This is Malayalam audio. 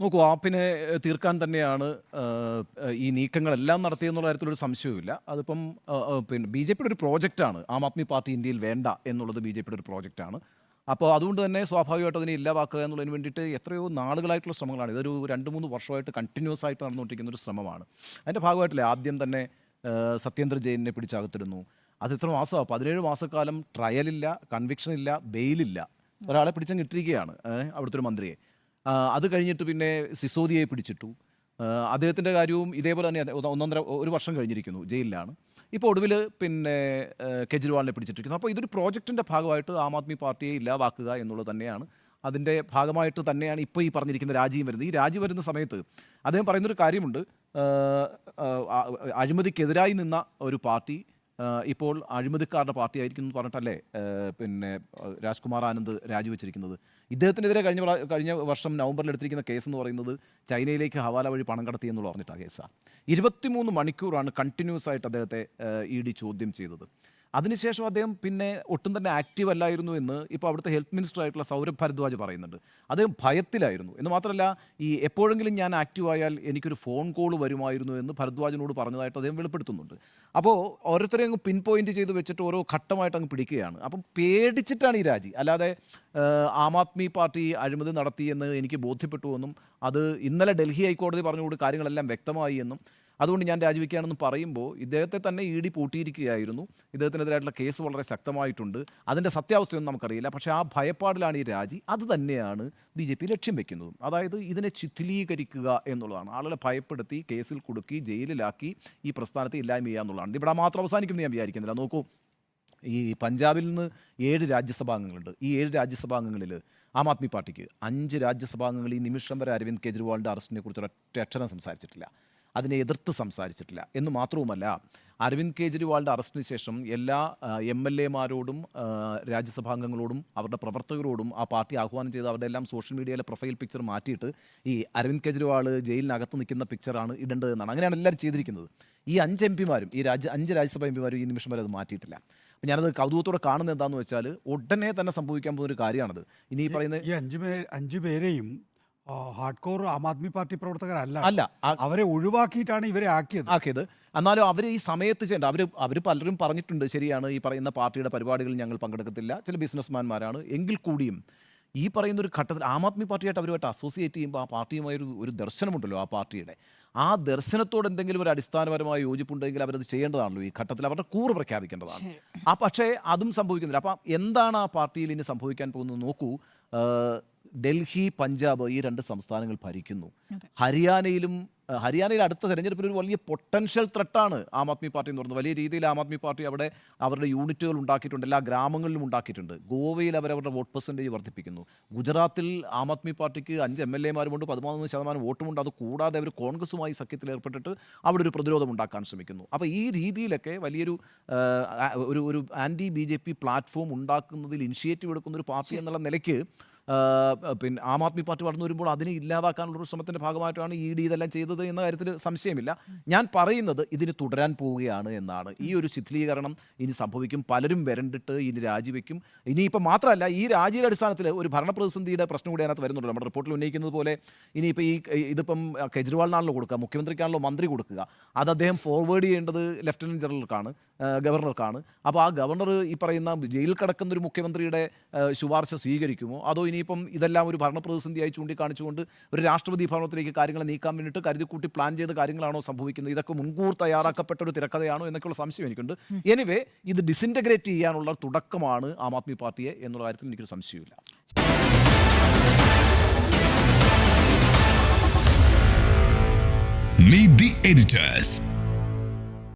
നോക്കൂ, ആപ്പിനെ തീർക്കാൻ തന്നെയാണ് ഈ നീക്കങ്ങളെല്ലാം നടത്തിയെന്നുള്ള കാര്യത്തിലൊരു സംശയവുമില്ല. അതിപ്പം പിന്നെ ബി.ജെ.പിയുടെ ഒരു പ്രോജക്റ്റാണ്. ആം ആദ്മി പാർട്ടി ഇന്ത്യയിൽ വേണ്ട എന്നുള്ളത് ബി.ജെ.പിയുടെ ഒരു പ്രോജക്റ്റാണ്. അപ്പോൾ അതുകൊണ്ട് തന്നെ സ്വാഭാവികമായിട്ടും അതിനെ ഇല്ലാതാക്കുക എന്നുള്ളതിന് വേണ്ടിയിട്ട് എത്രയോ നാളുകളായിട്ടുള്ള ശ്രമങ്ങളാണ്. ഇതൊരു 2-3 വർഷമായിട്ട് കണ്ടിന്യൂസ് ആയിട്ട് നടന്നുകൊണ്ടിരിക്കുന്ന ഒരു ശ്രമമാണ്. അതിൻ്റെ ഭാഗമായിട്ടല്ലേ ആദ്യം തന്നെ സത്യേന്ദ്ര ജെയിനിനെ പിടിച്ചകത്തിരുന്നു. അത് എത്ര മാസമാണ്? 17 മാസക്കാലം ട്രയലില്ല, കൺവിക്ഷൻ ഇല്ല, ബെയിലില്ല. ഒരാളെ പിടിച്ചങ്ങ് ഇട്ടിരിക്കുകയാണ്, അവിടുത്തെ ഒരു മന്ത്രിയെ. അത് കഴിഞ്ഞിട്ട് പിന്നെ സിസോദിയെ പിടിച്ചിട്ടു. അദ്ദേഹത്തിൻ്റെ കാര്യവും ഇതേപോലെ തന്നെ ഒരു വർഷം കഴിഞ്ഞിരിക്കുന്നു, ജയിലിലാണ്. ഇപ്പോൾ ഒടുവിൽ പിന്നെ കെജ്രിവാളിനെ പിടിച്ചിട്ടിരിക്കുന്നു. അപ്പോൾ ഇതൊരു പ്രോജക്റ്റിൻ്റെ ഭാഗമായിട്ട് ആം ആദ്മി പാർട്ടിയെ ഇല്ലാതാക്കുക എന്നുള്ളത് തന്നെയാണ്. അതിൻ്റെ ഭാഗമായിട്ട് തന്നെയാണ് ഇപ്പോൾ ഈ പറഞ്ഞിരിക്കുന്ന രാജിയും വരുന്നത്. ഈ രാജി വരുന്ന സമയത്ത് അദ്ദേഹം പറയുന്നൊരു കാര്യമുണ്ട്. അഴിമതിക്കെതിരായി നിന്ന ഒരു പാർട്ടി ഇപ്പോൾ അഴിമതിക്കാരുടെ പാർട്ടി ആയിരിക്കും എന്ന് പറഞ്ഞിട്ടല്ലേ പിന്നെ രാജ്കുമാർ ആനന്ദ് രാജിവെച്ചിരിക്കുന്നത്. ഇദ്ദേഹത്തിനെതിരെ കഴിഞ്ഞ വർഷം നവംബറിൽ എടുത്തിരിക്കുന്ന കേസ് എന്ന് പറയുന്നത് ചൈനയിലേക്ക് ഹവാല വഴി പണം കടത്തി എന്നുള്ള പറഞ്ഞിട്ടാണ് കേസാണ്. 23 മണിക്കൂറാണ് കണ്ടിന്യൂസ് ആയിട്ട് അദ്ദേഹത്തെ ED ചോദ്യം ചെയ്തത്. അതിനുശേഷം അദ്ദേഹം പിന്നെ ഒട്ടും തന്നെ ആക്റ്റീവ് അല്ലായിരുന്നു എന്ന് ഇപ്പോൾ അവിടുത്തെ ഹെൽത്ത് മിനിസ്റ്റർ ആയിട്ടുള്ള സൗരഭ് ഭരദ്വാജ് പറയുന്നുണ്ട്. അദ്ദേഹം ഭയത്തിലായിരുന്നു എന്ന് മാത്രമല്ല, ഈ എപ്പോഴെങ്കിലും ഞാൻ ആക്റ്റീവ് ആയാൽ എനിക്കൊരു ഫോൺ കോൾ വരുമായിരുന്നു എന്ന് ഭരദ്വാജിനോട് പറഞ്ഞതായിട്ട് അദ്ദേഹം വെളിപ്പെടുത്തുന്നുണ്ട്. അപ്പോൾ ഓരോരുത്തരെയും അങ്ങ് പിൻ പോയിന്റ് ചെയ്ത് വെച്ചിട്ട് ഓരോ ഘട്ടമായിട്ട് അങ്ങ് പിടിക്കുകയാണ്. അപ്പം പേടിച്ചിട്ടാണ് ഈ രാജി. അല്ലാതെ ആം ആദ്മി പാർട്ടി അഴിമതി നടത്തിയെന്ന് എനിക്ക് ബോധ്യപ്പെട്ടുവെന്നും അത് ഇന്നലെ ഡൽഹി ഹൈക്കോടതി പറഞ്ഞുകൊണ്ട് കാര്യങ്ങളെല്ലാം വ്യക്തമായി എന്നും അതുകൊണ്ട് ഞാൻ രാജിവെക്കുകയാണെന്ന് പറയുമ്പോൾ ഇദ്ദേഹത്തെ തന്നെ ED പൂട്ടിയിരിക്കുകയായിരുന്നു. ഇദ്ദേഹത്തിനെതിരായിട്ടുള്ള കേസ് വളരെ ശക്തമായിട്ടുണ്ട്. അതിൻ്റെ സത്യാവസ്ഥയൊന്നും നമുക്കറിയില്ല. പക്ഷേ ആ ഭയപ്പാടിലാണ് ഈ രാജി. അത് തന്നെയാണ് BJP ലക്ഷ്യം വെക്കുന്നതും. അതായത് ഇതിനെ ശിഥിലീകരിക്കുക എന്നുള്ളതാണ്. ആളുകളെ ഭയപ്പെടുത്തി കേസിൽ കുടുക്കി ജയിലിലാക്കി ഈ പ്രസ്ഥാനത്തെ ഇല്ലായ്മ ചെയ്യുക എന്നുള്ളതാണ്. ഇവിടെ മാത്രം അവസാനിക്കുമെന്ന് ഞാൻ വിചാരിക്കുന്നില്ല. നോക്കൂ, ഈ പഞ്ചാബിൽ നിന്ന് 7 രാജ്യസഭാംഗങ്ങളുണ്ട്. ഈ 7 രാജ്യസഭാംഗങ്ങളിൽ ആം ആദ്മി പാർട്ടിക്ക് 5 രാജ്യസഭാംഗങ്ങൾ ഈ നിമിഷം വരെ അരവിന്ദ് കെജ്രിവാളിൻ്റെ അറസ്റ്റിനെ കുറിച്ച് ഒരൊറ്റ അക്ഷരം സംസാരിച്ചിട്ടില്ല, അതിനെ എതിർത്ത് സംസാരിച്ചിട്ടില്ല. എന്ന് മാത്രവുമല്ല, അരവിന്ദ് കെജ്രിവാളിൻ്റെ അറസ്റ്റിന് ശേഷം എല്ലാ MLA മാരോടും രാജ്യസഭാംഗങ്ങളോടും അവരുടെ പ്രവർത്തകരോടും ആ പാർട്ടി ആഹ്വാനം ചെയ്ത് അവരുടെ എല്ലാം സോഷ്യൽ മീഡിയയിലെ പ്രൊഫൈൽ പിക്ചർ മാറ്റിയിട്ട് ഈ അരവിന്ദ് കെജ്രിവാൾ ജയിലിനകത്ത് നിൽക്കുന്ന പിക്ചറാണ് ഇടേണ്ടതെന്നാണ്. അങ്ങനെയാണ് എല്ലാവരും ചെയ്തിരിക്കുന്നത്. ഈ 5 MP മാരും ഈ 5 രാജ്യസഭാ MP മാരും ഈ നിമിഷം വരെ അത് മാറ്റിയിട്ടില്ല. അപ്പം ഞാനത് കൗതുകത്തോടെ കാണുന്നത് എന്താണെന്ന് വെച്ചാൽ ഉടനെ തന്നെ സംഭവിക്കാൻ പോകുന്ന ഒരു കാര്യമാണത്. ഇനി ഈ പറയുന്ന ഈ അഞ്ചു പേരെയും hard core Aam Aadmi party പ്രവർത്തകരല്ല, അല്ല, അവരെ ഒഴിവാക്കിയിട്ടാണ് ഇവരെ ആക്കിയത്. എന്നാലും അവർ ഈ സമയത്ത് ചെയ്യേണ്ട അവർ പലരും പറഞ്ഞിട്ടുണ്ട്, ശരിയാണ്, ഈ പറയുന്ന പാർട്ടിയുടെ പരിപാടികളിൽ ഞങ്ങൾ പങ്കെടുക്കത്തില്ല, ചില ബിസിനസ്മാൻമാരാണ്. എങ്കിൽ കൂടിയും ഈ പറയുന്ന ഒരു ഘട്ടത്തിൽ ആം ആദ്മി പാർട്ടിയായിട്ട് അവരുമായിട്ട് അസോസിയേറ്റ് ചെയ്യുമ്പോൾ ആ പാർട്ടിയുമായി ഒരു ദർശനമുണ്ടല്ലോ, ആ പാർട്ടിയുടെ ആ ദർശനത്തോട് എന്തെങ്കിലും ഒരു അടിസ്ഥാനപരമായ യോജിപ്പുണ്ടെങ്കിൽ അവരത് ചെയ്യേണ്ടതാണല്ലോ. ഈ ഘട്ടത്തിൽ അവരുടെ കൂറ് പ്രഖ്യാപിക്കേണ്ടതാണ്. പക്ഷേ അതും സംഭവിക്കുന്നില്ല. അപ്പം എന്താണ് ആ പാർട്ടിയിൽ ഇനി സംഭവിക്കാൻ പോകുന്നത് നോക്കൂ. ഡൽഹി, പഞ്ചാബ് ഈ 2 സംസ്ഥാനങ്ങൾ ഭരിക്കുന്നു. ഹരിയാനയിൽ അടുത്ത തെരഞ്ഞെടുപ്പിൽ ഒരു വലിയ പൊട്ടൻഷ്യൽ ത്രെട്ടാണ് ആം ആദ്മി പാർട്ടി എന്ന് പറയുന്നത്. വലിയ രീതിയിൽ ആം ആദ്മി പാർട്ടി അവിടെ അവരുടെ യൂണിറ്റുകൾ ഉണ്ടാക്കിയിട്ടുണ്ട്, എല്ലാ ഗ്രാമങ്ങളിലും ഉണ്ടാക്കിയിട്ടുണ്ട്. ഗോവയിൽ അവരവരുടെ വോട്ട് പെർസെൻറ്റേജ് വർദ്ധിപ്പിക്കുന്നു. ഗുജറാത്തിൽ ആം ആദ്മി പാർട്ടിക്ക് 5 MLA മാരുമുണ്ട്, 13% വോട്ടുമുണ്ട്. അത് കൂടാതെ അവർ കോൺഗ്രസുമായി സഖ്യത്തിൽ ഏർപ്പെട്ടിട്ട് അവിടെ ഒരു പ്രതിരോധം ഉണ്ടാക്കാൻ ശ്രമിക്കുന്നു. അപ്പോൾ ഈ രീതിയിലൊക്കെ വലിയൊരു ഒരു ആൻറ്റി BJP പ്ലാറ്റ്ഫോം ഉണ്ടാക്കുന്നതിൽ ഇനിഷ്യേറ്റീവ് എടുക്കുന്ന ഒരു പാർട്ടി എന്നുള്ള നിലയ്ക്ക് പിന്നെ ആം ആദ്മി പാർട്ടി വളർന്നു വരുമ്പോൾ അതിനെ ഇല്ലാതാക്കാനുള്ളൊരു ശ്രമത്തിൻ്റെ ഭാഗമായിട്ടാണ് ED ഇതെല്ലാം ചെയ്തത് എന്ന കാര്യത്തിൽ സംശയമില്ല. ഞാൻ പറയുന്നത് ഇതിന് തുടരാൻ പോവുകയാണ് എന്നാണ്. ഈ ഒരു ശിഥിലീകരണം ഇനി സംഭവിക്കും. പലരും വരണ്ടിട്ട് ഇനി രാജിവെക്കും. ഇനിയിപ്പോൾ മാത്രമല്ല, ഈ രാജിയുടെ അടിസ്ഥാനത്തിൽ ഒരു ഭരണപ്രതിസന്ധിയുടെ പ്രശ്നം കൂടി അതിനകത്ത് വരുന്നുണ്ടല്ലോ. നമ്മുടെ റിപ്പോർട്ടിൽ ഉന്നയിക്കുന്നത് പോലെ ഇനിയിപ്പോൾ ഇതിപ്പം കെജ്രിവാളിനാണല്ലോ കൊടുക്കുക, മുഖ്യമന്ത്രിക്കാണല്ലോ മന്ത്രി കൊടുക്കുക. അത് അദ്ദേഹം ഫോർവേഡ് ചെയ്യേണ്ടത് ലഫ്റ്റനൻറ്റ് ജനറൽക്കാണ്, ഗവർണർക്കാണ്. അപ്പോൾ ആ ഗവർണർ ഈ പറയുന്ന ജയിലിൽ കിടക്കുന്ന ഒരു മുഖ്യമന്ത്രിയുടെ ശുപാർശ സ്വീകരിക്കുമോ, അതോ ഇനിയിപ്പം ഇതെല്ലാം ഒരു ഭരണപ്രതിസന്ധിയായി ചൂണ്ടിക്കാണിച്ചുകൊണ്ട് ഒരു രാഷ്ട്രപതി ഭവനത്തിലേക്ക് കാര്യങ്ങൾ നീക്കാൻ വേണ്ടിയിട്ട് കരുതിക്കൂട്ടി പ്ലാൻ ചെയ്ത കാര്യങ്ങളാണോ സംഭവിക്കുന്നത്? ഇതൊക്കെ മുൻകൂർ തയ്യാറാക്കപ്പെട്ട ഒരു തിരക്കഥയാണോ എന്നൊക്കെയുള്ള സംശയം എനിക്കുണ്ട്. എനിവേ, ഇത് ഡിസിൻറ്റഗ്രേറ്റ് ചെയ്യാനുള്ള തുടക്കമാണ് ആം ആദ്മി പാർട്ടിയെ എന്നുള്ള കാര്യത്തിൽ എനിക്കൊരു സംശയമില്ല. Meet the editors.